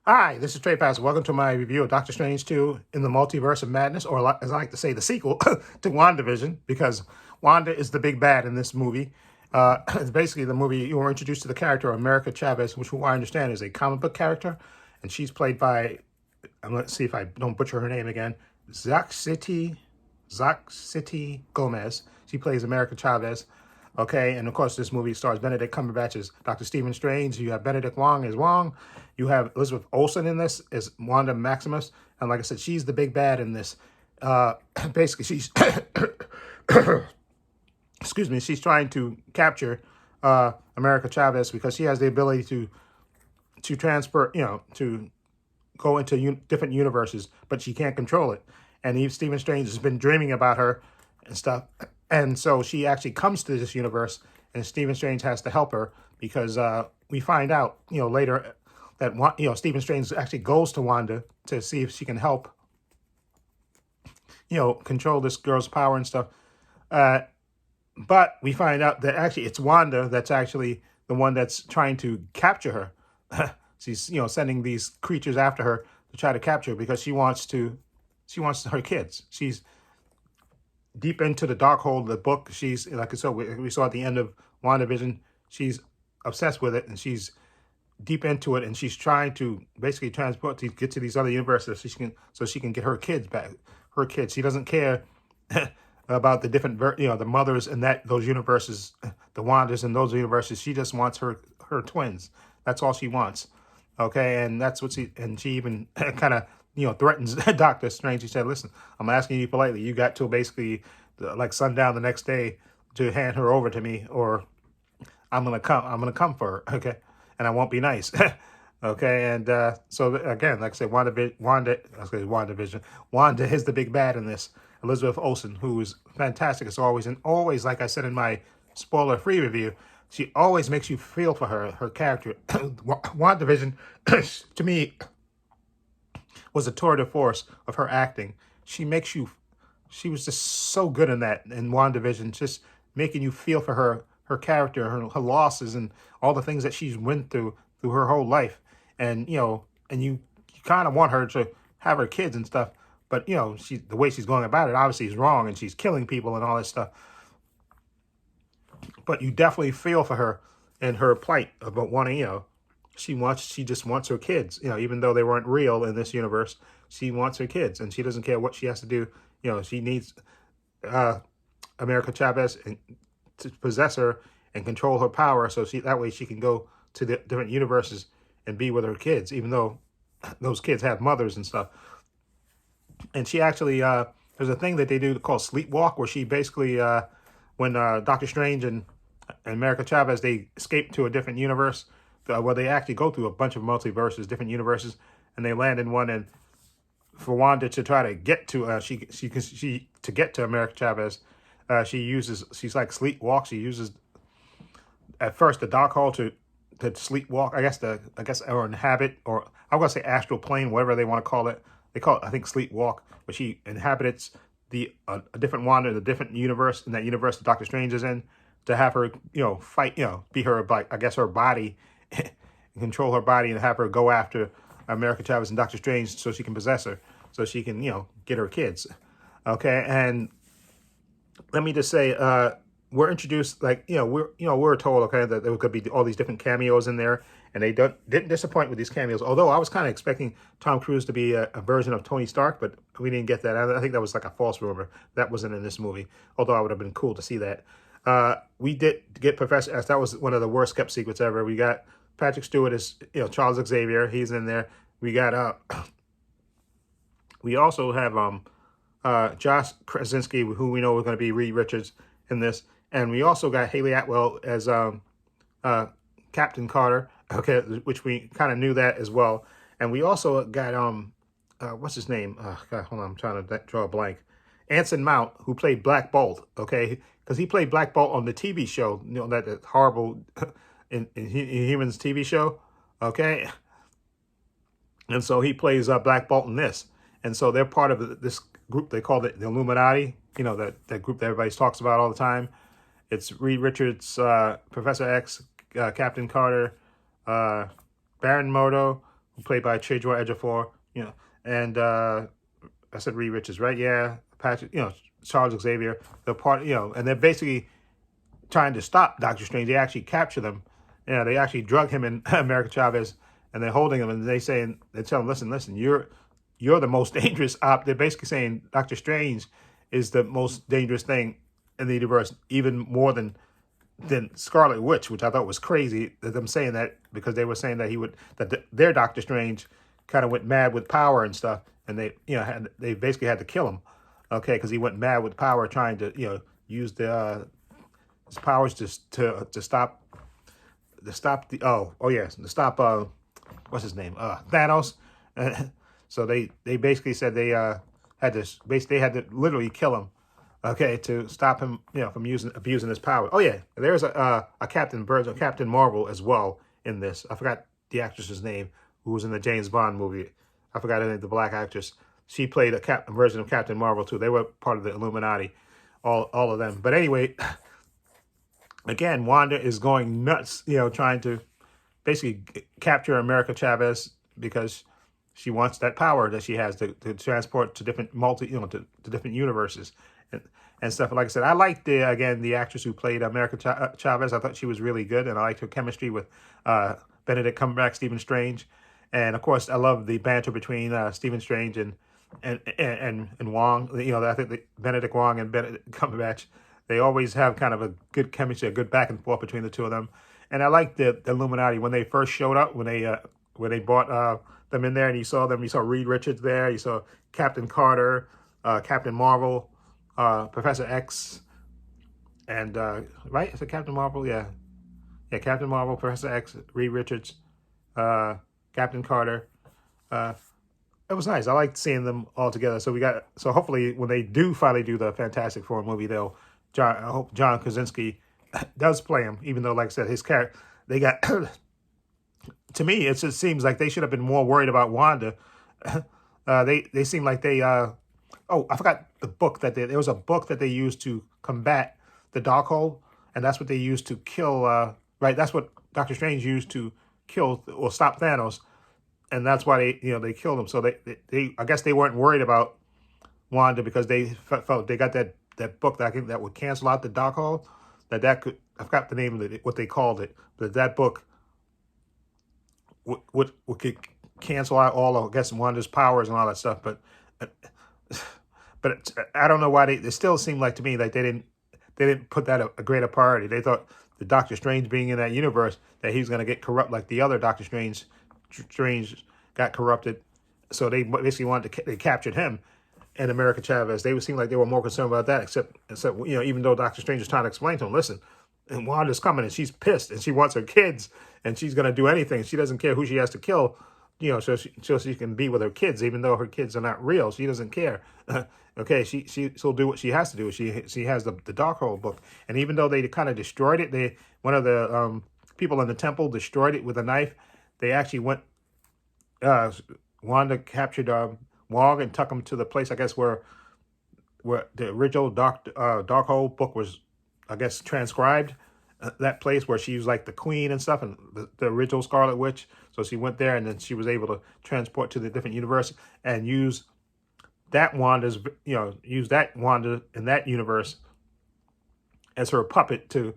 Hi, this is Trey Pass. Welcome to my review of Doctor Strange 2 in the Multiverse of Madness, or as I like to say, the sequel to WandaVision, because Wanda is the big bad in this movie. It's basically the movie you were introduced to the character of America Chavez, which, who I understand, is a comic book character, and she's played by, let's see if I don't butcher her name again, Zack City Gomez. She plays America Chavez. Okay, and of course, this movie stars Benedict Cumberbatch as Dr. Stephen Strange. You have Benedict Wong as Wong. You have Elizabeth Olsen in this as Wanda Maximus. And like I said, she's the big bad in this. Basically, she's, excuse me, she's trying to capture America Chavez because she has the ability to transfer, to go into different universes, but she can't control it. And Stephen Strange has been dreaming about her and stuff. And so she actually comes to this universe, and Stephen Strange has to help her because we find out, later that Stephen Strange actually goes to Wanda to see if she can help, control this girl's power and stuff. But we find out that actually it's Wanda that's actually the one that's trying to capture her. She's sending these creatures after her to try to capture her because she wants her kids. She's deep into the dark hole of the book. She's, like I said, we saw at the end of WandaVision, she's obsessed with it and she's deep into it, and she's trying to basically transport to get to these other universes so she can get her kids back. Her kids. She doesn't care about the different the mothers in those universes, the Wandas in those universes. She just wants her twins. That's all she wants. Okay, and that's what she even kind of threatens Doctor Strange. She said, "Listen, I'm asking you politely. You got till basically like sundown the next day to hand her over to me, or I'm gonna come. I'm gonna come for her. Okay, and I won't be nice." Okay, and so again, like I said, WandaVision. Wanda is the big bad in this. Elizabeth Olsen, who is fantastic as always, and always, like I said in my spoiler-free review, she always makes you feel for her character. WandaVision, to me, was a tour de force of her acting. She makes you, she was just so good in WandaVision, just making you feel for her character, her losses, and all the things that she's went through her whole life. And you kind of want her to have her kids and stuff, but the way she's going about it obviously is wrong, and she's killing people and all this stuff. But you definitely feel for her and her plight about wanting, she just wants her kids, even though they weren't real in this universe. She wants her kids, and she doesn't care what she has to do. She needs America Chavez to possess her and control her power, so that way she can go to the different universes and be with her kids, even though those kids have mothers and stuff. And she actually, there's a thing that they do called sleepwalk, where she basically, when Doctor Strange and America Chavez, they escape to a different universe, where they actually go through a bunch of multiverses, different universes, and they land in one. And for Wanda to try to get to, to get to America Chavez, she's like sleepwalk. She uses at first the dark hole to sleepwalk. I guess or inhabit, or I'm gonna say astral plane, whatever they want to call it. They call it, I think, sleepwalk. But she inhabits a different Wanda in a different universe, in that universe that Doctor Strange is in, to have her, fight, be her, I guess, her body, control her body, and have her go after America Chavez and Doctor Strange so she can possess her, so she can, get her kids. Okay, and let me just say, we're introduced, like, we're told, okay, that there could be all these different cameos in there, and they didn't disappoint with these cameos. Although I was kind of expecting Tom Cruise to be a version of Tony Stark, but we didn't get that. I think that was like a false rumor. That wasn't in this movie, although I would have been cool to see that. We did get Professor X. That was one of the worst kept secrets ever. We got Patrick Stewart as, Charles Xavier. He's in there. We got, we also have Josh Krasinski, who we know is going to be Reed Richards in this. And we also got Haley Atwell as Captain Carter, okay, which we kind of knew that as well. And we also got, what's his name? God, hold on, I'm trying to draw a blank. Anson Mount, who played Black Bolt, okay? Because he played Black Bolt on the TV show, that horrible Inhumans TV show, okay? And so he plays Black Bolt in this. And so they're part of this group. They call it the Illuminati, that group that everybody talks about all the time. It's Reed Richards, Professor X, Captain Carter, Baron Mordo, played by Chidra Ejiofor, and I said Reed Richards, right? Yeah, Patrick, Charles Xavier. The part, and they're basically trying to stop Doctor Strange. They actually capture them. They actually drug him and America Chavez, and they're holding him, and they tell him, listen, you're the most dangerous op. They're basically saying Doctor Strange is the most dangerous thing in the universe, even more than Scarlet Witch, which I thought was crazy. Them saying that because they were saying that their Doctor Strange kind of went mad with power and stuff, and they basically had to kill him, okay, because he went mad with power, trying to use his powers to stop what's his name, Thanos. So they basically said they had to literally kill him, okay, to stop him, from abusing his power. Oh yeah, there's a Captain Marvel as well in this. I forgot the actress's name who was in the James Bond movie. I forgot her name, the black actress. She played a version of Captain Marvel too. They were part of the Illuminati, all of them. But anyway, again, Wanda is going nuts, trying to basically capture America Chavez because she wants that power that she has to transport to different to different universes and stuff. Like I said, I liked the actress who played America Chavez. I thought she was really good, and I liked her chemistry with Benedict Cumberbatch, Stephen Strange, and of course, I love the banter between Stephen Strange and Wong. I think Benedict Wong and Benedict Cumberbatch, they always have kind of a good chemistry, a good back and forth between the two of them. And I like the Illuminati when they first showed up, when they brought them in there, and you saw Reed Richards there, you saw Captain Carter, Captain Marvel, Professor X, and right, is it Captain Marvel? Yeah, Captain Marvel, Professor X, Reed Richards, Captain Carter. It was nice. I liked seeing them all together. So hopefully when they do finally do the Fantastic Four movie, I hope John Krasinski does play him, even though, like I said, his character, they got, to me, it just seems like they should have been more worried about Wanda. They seem like I forgot the book there was a book that they used to combat the Darkhold, and that's what they used to kill, right, that's what Doctor Strange used to kill or stop Thanos, and that's why they killed him. So they I guess they weren't worried about Wanda because they felt they got that book that would cancel out the Darkhold. That could, I forgot the name of it, what they called it, but that book would could cancel out all of, I guess, Wanda's powers and all that stuff. But I don't know why it still seemed like to me like they didn't put that a greater priority. They thought the Doctor Strange being in that universe that he was going to get corrupt like the other Doctor Strange got corrupted. So they basically they captured him and America Chavez. They would seem like they were more concerned about that, except even though Doctor Strange is trying to explain to him, listen, and Wanda's coming and she's pissed and she wants her kids and she's going to do anything. She doesn't care who she has to kill, so she can be with her kids, even though her kids are not real. She doesn't care. Okay, she'll do what she has to do. She has the Darkhold book, and even though they kind of destroyed it, one of the people in the temple destroyed it with a knife. They actually went. Wanda captured Wong and took him to the place, I guess, where the original Darkhold book was, I guess, transcribed. That place where she was like the queen and stuff, and the original Scarlet Witch. So she went there, and then she was able to transport to the different universe and use that Wanda in that universe as her puppet to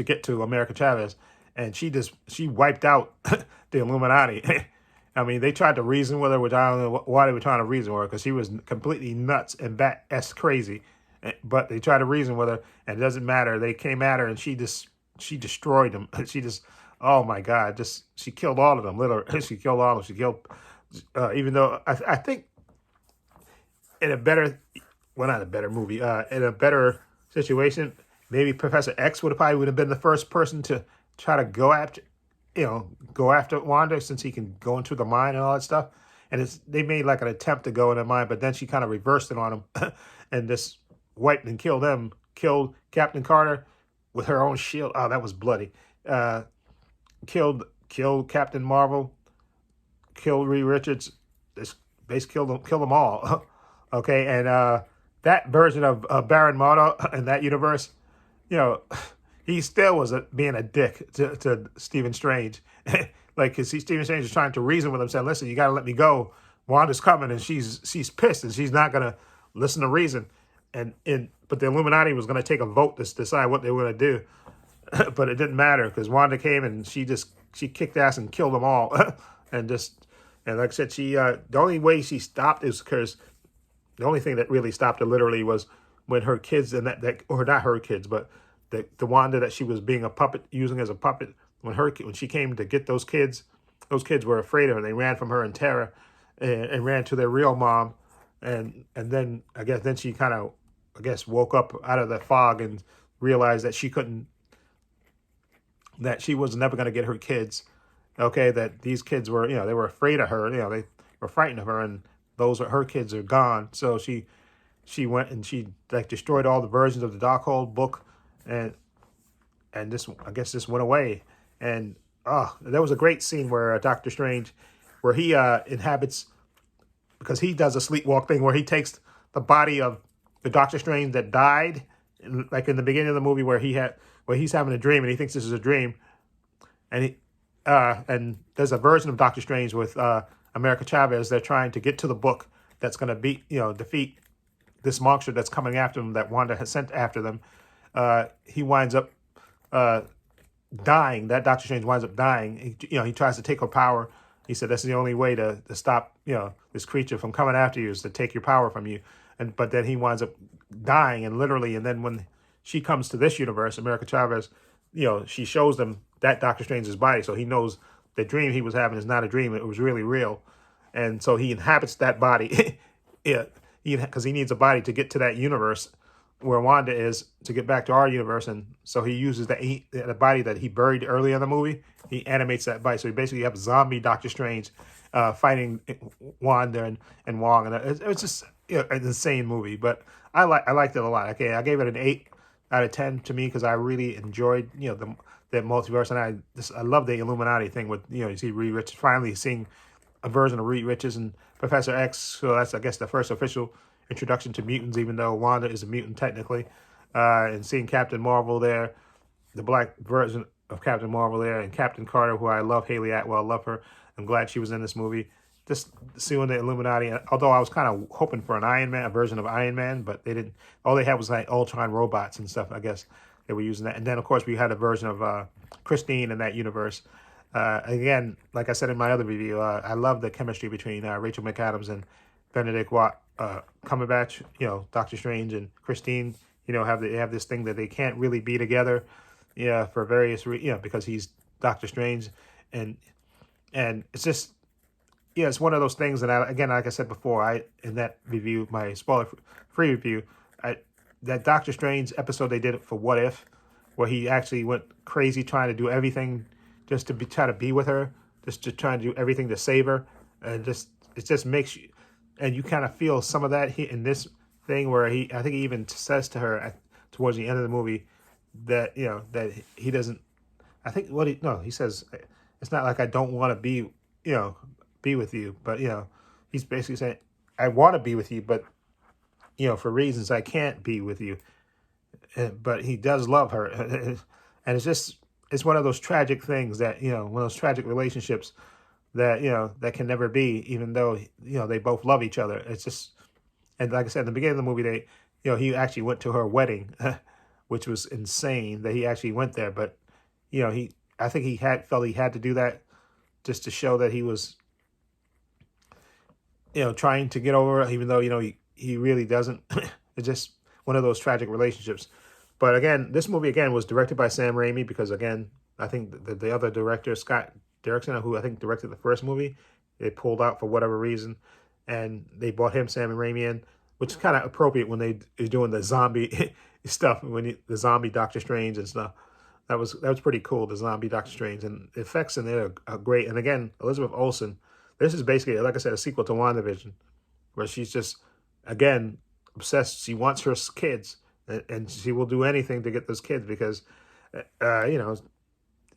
get to America Chavez, and she wiped out the Illuminati. I mean, they tried to reason with her, which I don't know why they were trying to reason with her, because she was completely nuts and bat-esque crazy. But they tried to reason with her, and it doesn't matter. They came at her, and she destroyed them. Oh my God, she killed all of them. Literally, she killed all of them. She killed, even though I think in a better, well, not a better movie, in a better situation, maybe Professor X would have been the first person to try to go after Wanda, since he can go into the mind and all that stuff. And they made like an attempt to go in the mind, but then she kind of reversed it on him and just wiped and killed Captain Carter with her own shield. Oh, that was bloody. Killed Captain Marvel, killed Reed Richards, just basically killed them all. Okay, and that version of Baron Mordo in that universe, he still was being a dick to Stephen Strange. like, because Stephen Strange is trying to reason with him, saying, "Listen, you got to let me go. Wanda's coming, and she's pissed, and she's not gonna listen to reason." But the Illuminati was gonna take a vote to decide what they were gonna do, but it didn't matter because Wanda came and she kicked ass and killed them all, and like I said, the only way she stopped is because the only thing that really stopped her literally was when her kids and that or not her kids, but the Wanda that she was being a puppet, using as a puppet, when she came to get those kids were afraid of her. They ran from her in terror and ran to their real mom. And then I guess then she kind of, I guess, woke up out of the fog and realized that that she was never going to get her kids. Okay, that these kids were, they were afraid of her. They were frightened of her, and her kids are gone. So she went and she like destroyed all the versions of the Darkhold book, and this, I guess, this went away. And there was a great scene where Doctor Strange, where he inhabits, because he does a sleepwalk thing where he takes the body of the Doctor Strange that died, like in the beginning of the movie where he's having a dream and he thinks this is a dream, and there's a version of Doctor Strange with America Chavez. They're trying to get to the book that's going to defeat this monster that's coming after them, that Wanda has sent after them. He winds up dying. That Doctor Strange winds up dying. He tries to take her power. He said that's the only way to stop this creature from coming after you, is to take your power from you. But then he winds up dying, and then when she comes to this universe, America Chavez, she shows them that Doctor Strange's body, so he knows the dream he was having is not a dream; it was really real, and so he inhabits that body. Because he needs a body to get to that universe where Wanda is, to get back to our universe, and so he uses the body that he buried earlier in the movie. He animates that body, so he basically have zombie Doctor Strange fighting Wanda and Wong, and it's just an insane movie. But I liked it a lot. Okay, I gave it an 8 out of 10 to me because I really enjoyed the multiverse, and I love the Illuminati thing with you see Reed Richards, finally seeing a version of Reed Richards and Professor X. So that's, I guess, the first official introduction to mutants, even though Wanda is a mutant technically, and seeing Captain Marvel there, the black version of Captain Marvel there, and Captain Carter, who I love, Haley Atwell, I love her. I'm glad she was in this movie. Just seeing the Illuminati, although I was kind of hoping for a version of Iron Man, but they didn't. All they had was like Ultron robots and stuff, I guess. They were using that. And then, of course, we had a version of Christine in that universe. Again, like I said in my other review, I love the chemistry between Rachel McAdams and Benedict Cumberbatch. Doctor Strange and Christine, they have this thing that they can't really be together, for various because he's Doctor Strange, and it's just, it's one of those things that again, like I said before, in that review, my spoiler-free review, that Doctor Strange episode they did it for What If, where he actually went crazy trying to do everything just to try to be with her, just to try to do everything to save her, and it just makes you, and you kind of feel some of that in this thing where I think he even says to her towards the end of the movie that that he doesn't. I think he says, it's not like I don't want to be with you, but he's basically saying I want to be with you, but for reasons I can't be with you. But he does love her, and it's one of those tragic things that one of those tragic relationships that that can never be, even though they both love each other. It's just, and like I said in the beginning of the movie, he actually went to her wedding, which was insane that he actually went there. But I think he felt he had to do that just to show that he was trying to get over her, even though he really doesn't. It's just one of those tragic relationships. But again, this movie was directed by Sam Raimi, because again, I think the other director, Scott Derrickson, who I think directed the first movie, they pulled out for whatever reason, and they brought Sam Raimi in, which is kind of appropriate when they're doing the zombie stuff, the zombie Doctor Strange and stuff. That was pretty cool, the zombie Doctor Strange, and the effects in there are great. And again, Elizabeth Olsen, this is basically, like I said, a sequel to WandaVision, where she's just, again, obsessed. She wants her kids, and she will do anything to get those kids because,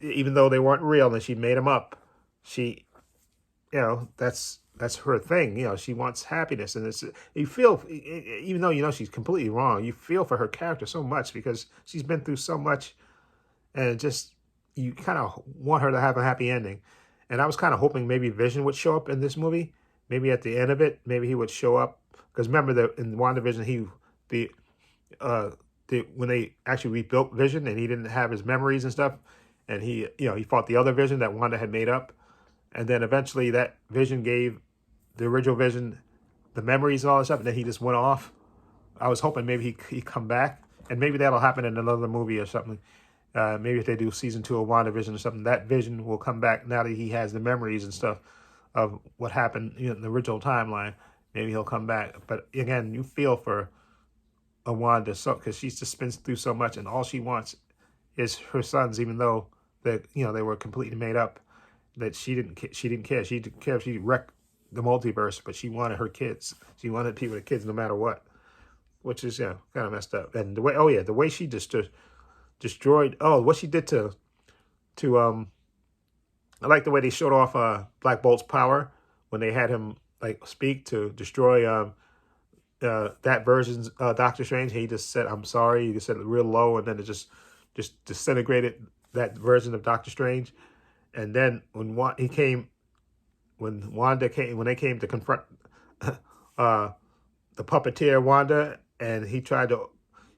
even though they weren't real and she made them up, she, that's her thing. She wants happiness, and you feel, even though she's completely wrong, you feel for her character so much because she's been through so much, and just you kind of want her to have a happy ending. And I was kind of hoping maybe Vision would show up in this movie. Maybe at the end of it, maybe he would show up. Because remember that in WandaVision, the uh when they actually rebuilt Vision and he didn't have his memories and stuff, and he fought the other Vision that Wanda had made up, and then eventually that Vision gave the original Vision the memories and all this stuff, and then he just went off. I was hoping maybe he come back, and maybe that'll happen in another movie or something. Maybe if they do season 2 of WandaVision or something, that Vision will come back now that he has the memories and stuff of what happened in the original timeline. Maybe he'll come back. But again, you feel for a Wanda because she's just been through so much, and all she wants is her sons, even though they were completely made up. That she didn't care. She didn't care if she wrecked the multiverse, but she wanted her kids. She wanted people with kids no matter what, which is kind of messed up. And the way she just destroyed. Oh, what she did to I like the way they showed off Black Bolt's power when they had him like speak to destroy that version's Doctor Strange. He just said, "I'm sorry." He just said it real low, and then it just disintegrated that version of Doctor Strange. And then when they came to confront the puppeteer Wanda, and he tried to,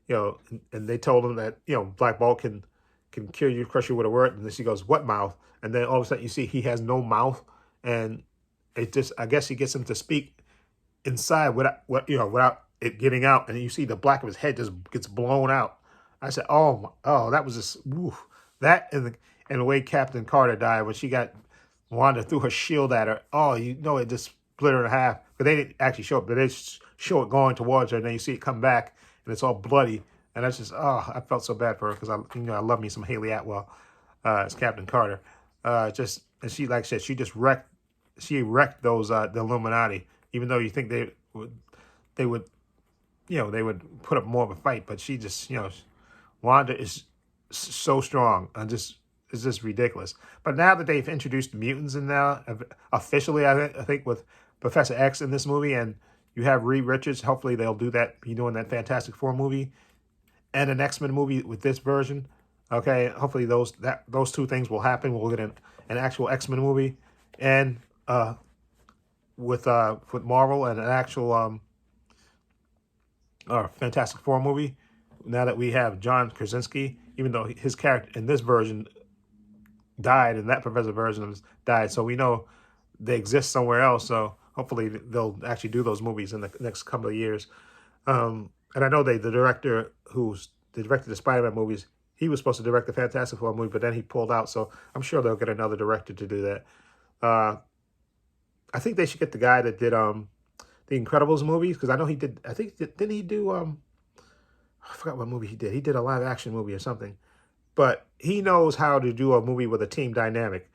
and they told him that Black Bolt can kill you, crush you with a word, and then she goes, "What mouth?" And then all of a sudden you see he has no mouth, and I guess he gets him to speak inside without it getting out, and you see the black of his head just gets blown out. I said, "Oh, that was just woof." That and the way Captain Carter died when she got Wanda threw her shield at her. Oh, it just split her in half. But they didn't actually show it, but they show it going towards her, and then you see it come back, and it's all bloody. And that's just, I felt so bad for her because I love me some Haley Atwell as Captain Carter. And she, like I said, she wrecked those the Illuminati. Even though you think they would put up more of a fight, but she just, Wanda is so strong and it's just ridiculous. But now that they've introduced mutants in now officially, I think with Professor X in this movie, and you have Reed Richards, hopefully they'll be doing that Fantastic Four movie and an X-Men movie with this version. Okay, hopefully those two things will happen. We'll get an actual X-Men movie and with Marvel and an actual Fantastic Four movie. Now that we have John Krasinski, even though his character in this version died and that Professor version died, so we know they exist somewhere else. So hopefully they'll actually do those movies in the next couple of years. And I know the director who directed the Spider-Man movies, he was supposed to direct the Fantastic Four movie, but then he pulled out. So I'm sure they'll get another director to do that. I think they should get the guy that did the Incredibles movies, because I know he did. I think didn't he do I forgot what movie he did. He did a live action movie or something, but he knows how to do a movie with a team dynamic.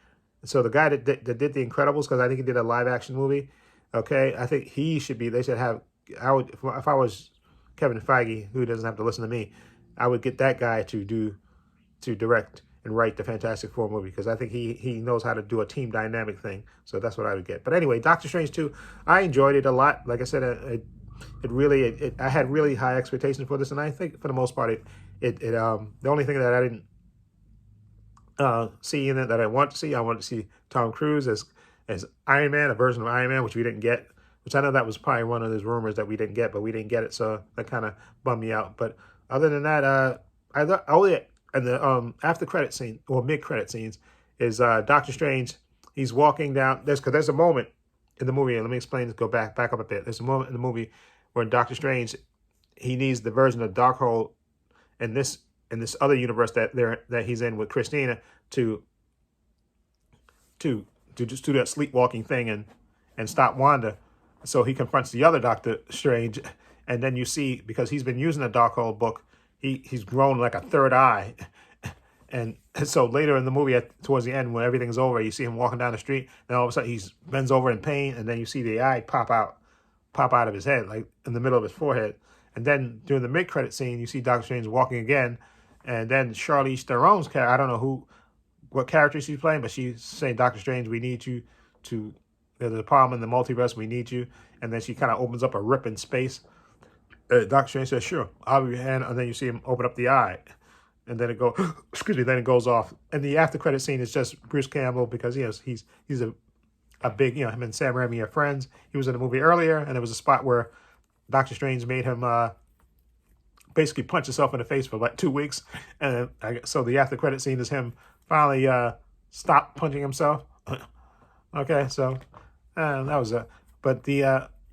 So the guy that did the Incredibles, because I think he did a live action movie. Okay, I think he should be. They should have. If I was Kevin Feige, who doesn't have to listen to me, I would get that guy to direct and write the Fantastic Four movie, because I think he knows how to do a team dynamic thing. So that's what I would get. But anyway, Doctor Strange 2, I enjoyed it a lot. Like I said, I had really high expectations for this, and I think for the most part, the only thing that I didn't see in it that I want to see Tom Cruise as Iron Man, a version of Iron Man, which we didn't get. Which I know that was probably one of those rumors that we didn't get, but we didn't get it, so that kind of bummed me out. But other than that, I thought, and the after credit scene or mid credit scenes is Doctor Strange. He's walking down. There's a moment in the movie, and let me explain. Go back up a bit. There's a moment in the movie where Doctor Strange, he needs the version of Darkhold in this other universe that he's in with Christina to just do that sleepwalking thing and stop Wanda. So he confronts the other Doctor Strange, and then you see, because he's been using the Darkhold book, he's grown like a third eye. And so later in the movie, towards the end, when everything's over, you see him walking down the street, and all of a sudden he bends over in pain, and then you see the eye pop out of his head, like in the middle of his forehead. And then during the mid-credit scene, you see Doctor Strange walking again, and then Charlize Theron's character, I don't know what character she's playing, but she's saying, "Doctor Strange, we need you to, there's a problem in the multiverse, we need you." And then she kind of opens up a rip in space. Doctor Strange says, "Sure, I'll be your hand," and then you see him open up the eye. and then it go excuse me, then it goes off. And the after credit scene is just Bruce Campbell because he's a big, him and Sam Raimi are friends. He was in a movie earlier, and there was a spot where Doctor Strange made him basically punch himself in the face for like 2 weeks, and so the after credit scene is him finally stop punching himself. Okay, so that was but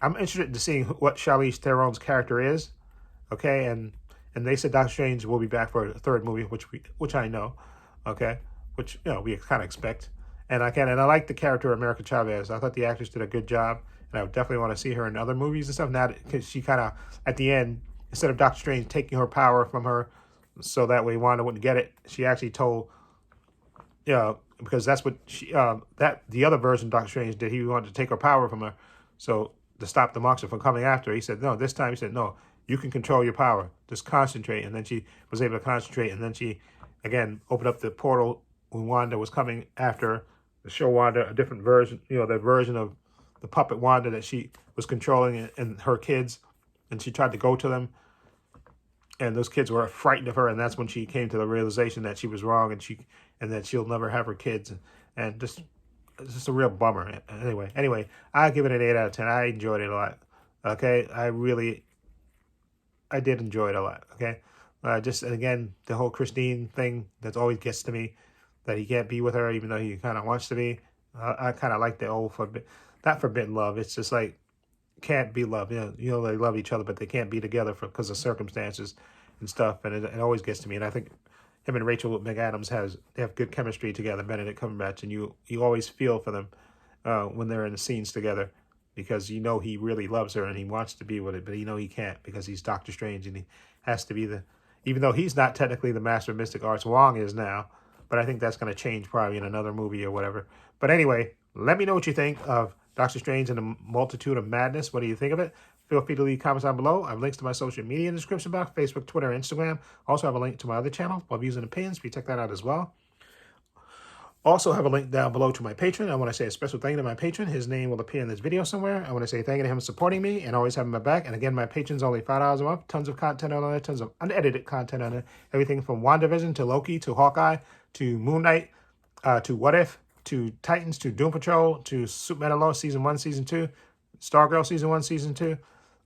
I'm interested to see what Charlize Theron's character is. Okay, and they said Doctor Strange will be back for a third movie, which I know. Okay, which we kind of expect. And I like the character of America Chavez. I thought the actress did a good job, and I would definitely want to see her in other movies and stuff. Now, because she kind of at the end, instead of Doctor Strange taking her power from her, so that way Wanda wouldn't get it, she actually told, because that's what that the other version of Doctor Strange did. He wanted to take her power from her, so to stop the monster from coming after her. He said no. This time he said no. You can control your power. Just concentrate. And then she was able to concentrate, and then she again opened up the portal when Wanda was coming after her, to show Wanda a different version, the version of the puppet Wanda that she was controlling and her kids, and she tried to go to them, and those kids were frightened of her, and that's when she came to the realization that she was wrong, and that she'll never have her kids, and it's just a real bummer. Anyway, I give it an 8 out of 10. I enjoyed it a lot. Okay, I did enjoy it a lot. Okay, and again, the whole Christine thing that always gets to me, that he can't be with her even though he kind of wants to be. I kind of like the old forbidden love. It's just like can't be love. They love each other, but they can't be together because of circumstances and stuff. And it always gets to me. And I think him and Rachel McAdams have good chemistry together, Benedict Cumberbatch, and you always feel for them when they're in the scenes together, because he really loves her and he wants to be with it, but he can't because he's Doctor Strange, and he has to be even though he's not technically the master of mystic arts, Wong is now. But I think that's going to change probably in another movie or whatever. But anyway, let me know what you think of Doctor Strange and the Multitude of Madness. What do you think of it? Feel free to leave comments down below. I have links to my social media in the description box, Facebook, Twitter, Instagram. Also have a link to my other channel, Views and Opinions. If you check that out as well. Also have a link down below to my patron. I want to say a special thank you to my patron. His name will appear in this video somewhere. I want to say thank you to him for supporting me and always having my back. And again, my patron's only $5 a month. Tons of content on there, tons of unedited content on there. Everything from WandaVision to Loki to Hawkeye to Moon Knight to What If to Titans to Doom Patrol to Superman Law Season 1, Season 2, Stargirl Season 1, Season 2,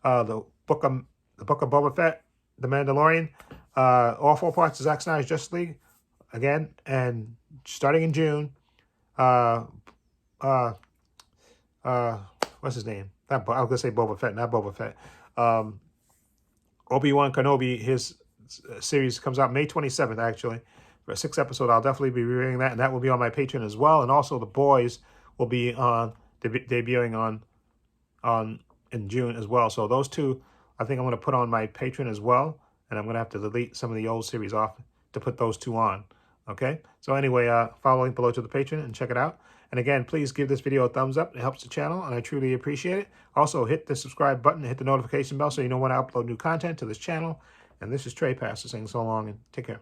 the book of Boba Fett, The Mandalorian, all 4 parts of Zack Snyder's Justice League. Again, and starting in June, what's his name? I was going to say Boba Fett, not Boba Fett. Obi-Wan Kenobi, his series comes out May 27th, actually. For a 6th episode, I'll definitely be reviewing that, and that will be on my Patreon as well. And also, The Boys will be debuting in June as well. So those two, I think I'm going to put on my Patreon as well, and I'm going to have to delete some of the old series off to put those two on. Okay, so anyway, follow link below to the Patreon and check it out. And again, please give this video a thumbs up. It helps the channel, and I truly appreciate it. Also, hit the subscribe button and hit the notification bell so you know when I upload new content to this channel. And this is Trey Pastor saying so long and take care.